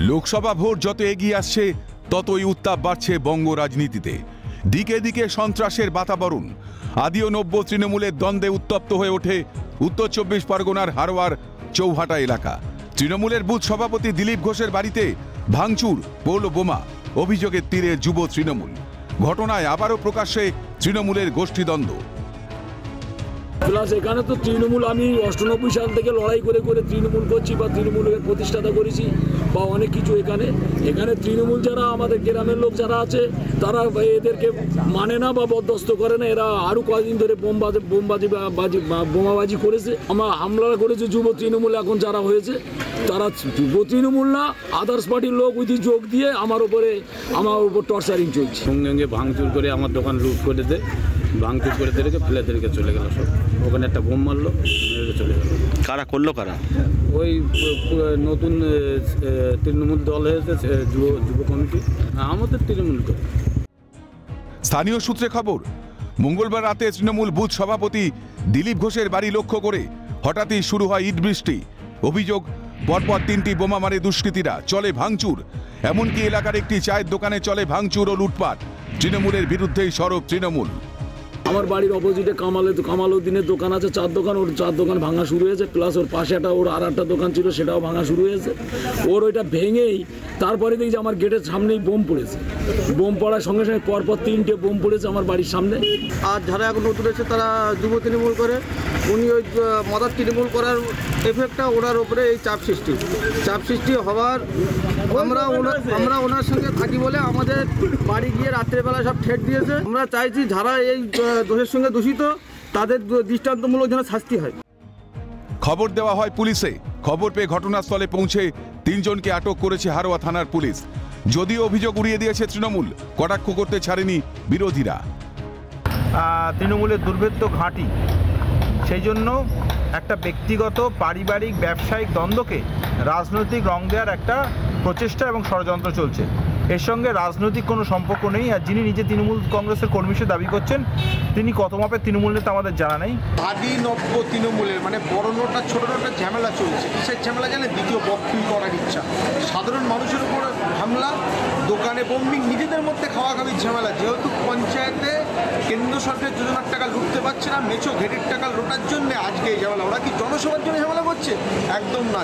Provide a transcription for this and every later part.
Lok Sabha vote যত এগিয়ে আসছে ততই উত্তাপ বাড়ছে বঙ্গ রাজনীতিতে। দিকে দিকে সন্ত্রাসের বাতাবরণ। আদিও নব্য তৃণমূলের দ্বন্দ্বে উত্তপ্ত হয়ে ওঠে উত্তর 24 পরগনার হারোয়ার চৌহাটা এলাকা। তৃণমূলের বুথ সভাপতি দিলীপ ঘোষের বাড়িতে ভাঙচুর, পড়ল বোমা। অভিযোগের তীরে যুব তৃণমূল। ঘটনায় আবারও প্রকাশ্যে তৃণমূলের গোষ্ঠীদ্বন্দ্ব। প্লাস এখানে তো তৃণমূল আমি 98 সাল থেকে লড়াই করে করে তৃণমূল করছি বা তৃণমূলের প্রতিষ্ঠাতা করেছি বা অনেক কিছু। এখানে তৃণমূল যারা আমাদের গ্রামের লোক যারা আছে তারা এদেরকে মানে না বা বরদাস্ত করে না। এরা আরও কয়েকদিন ধরে বোমাবাজি করেছে, আমার হামলা করেছে যুব তৃণমূল। এখন যারা হয়েছে তারা যুব তৃণমূল না, আদার্স পার্টির লোক উইথি যোগ দিয়ে আমার উপর টর্চারিং চলছে। সঙ্গে সঙ্গে ভাঙচুর করে আমার দোকান লুট করে দেয়, ভাঙচুর করে দেরিকে ফেলে দেরিকে চলে গেল সব। ওখানে একটা বোম মারলো, চলে গেল। কারা করলো? কারা? ওই নতুন তৃণমূল দল হয়েছে, যুব কমিটি, আমাদের তৃণমূল করে। স্থানীয় সূত্রে খবর, মঙ্গলবার রাতে তৃণমূল বুথ সভাপতি দিলীপ ঘোষের বাড়ি লক্ষ্য করে হঠাৎই শুরু হয় ইট বৃষ্টি। অভিযোগ, পরপর 3টি বোমা মারে দুষ্কৃতীরা, চলে ভাঙচুর। এমনকি এলাকার একটি চায়ের দোকানে চলে ভাঙচুর ও লুটপাট। তৃণমূলের বিরুদ্ধেই সরব তৃণমূল। আমার বাড়ির অপোজিটে কামালউদ্দিনের দোকান আছে, 4 দোকান। ওর 4 দোকান ভাঙা শুরু হয়েছে, প্লাস ওর পাশে ওর আর একটা দোকান ছিল, সেটাও ভাঙা শুরু হয়েছে। ওর ওইটা ভেঙেই তারপরে দেখি যে আমার গেটের সামনেই বোম পড়েছে। বোম পড়ার সঙ্গে সঙ্গে পরপর 3টে বোম পড়েছে আমার বাড়ির সামনে। আর যারা এখন নতুন এসে তারা যুব তৃণমূল করে, উনি ওই মদার তৃণমূল করার এফেক্টটা ওনার ওপরে এই চাপ সৃষ্টি হওয়ার আমরা ওনার সঙ্গে থাকি বলে আমাদের বাড়ি গিয়ে রাত্রেবেলা সব ঠেট দিয়েছে। আমরা চাইছি যারা এই দোষের সঙ্গে দূষিত তাদের দৃষ্টান্তমূলক যেন শাস্তি হয়। খবর দেওয়া হয় পুলিশে। খবর পেয়ে ঘটনাস্থলে পৌঁছে 3 জনকে আটক করেছে হারোয়া থানার পুলিশ। যদিও অভিযোগ উড়িয়ে দিয়েছে তৃণমূল, কটাক্ষ করতে ছাড়েনি বিরোধীরা। তৃণমূলের দুর্ভেদ্য ঘাঁটি, সেই জন্য একটা ব্যক্তিগত পারিবারিক ব্যবসায়িক দ্বন্দ্বকে রাজনৈতিক রং দেওয়ার একটা প্রচেষ্টা এবং ষড়যন্ত্র চলছে। এর সঙ্গে রাজনৈতিক কোনো সম্পর্ক নেই। আর যিনি নিজে তৃণমূল কংগ্রেসের কর্মী হিসেবে দাবি করছেন, তিনি কত মাপের তৃণমূল নেতা আমাদের জানা নেই। আদি নব্য তৃণমূলের মানে বড় নোটা ছোট নোটার ঝামেলা চলছে। কিসের ঝামেলা জানে? দ্বিতীয় বক্তব্য করার ইচ্ছা, সাধারণ মানুষের উপর হামলা, দোকানে বোম্বিং, নিজেদের মধ্যে খাওয়াখাওয়ির ঝামেলা। যেহেতু পঞ্চায়েতে কেন্দ্র সরকারের যোজনার টাকা লুটতে পারছে না, মেছো ঘেটির টাকা লোটার জন্য আজকে এই ঝামেলা। ওরা কি জনসভার জন্য ঝামেলা করছে? একদম না।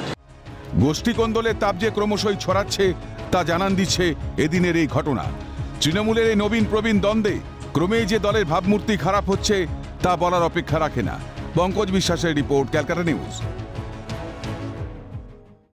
গোষ্ঠী কোন্দলের তাপ যে ক্রমশই ছড়াচ্ছে তা জানান দিচ্ছে এদিনের এই ঘটনা। তৃণমূলের এই নবীন প্রবীণ দ্বন্দ্বে ক্রমেই যে দলের ভাবমূর্তি খারাপ হচ্ছে তা বলার অপেক্ষা রাখে না। পঙ্কজ বিশ্বাসের রিপোর্ট, ক্যালকাটা নিউজ।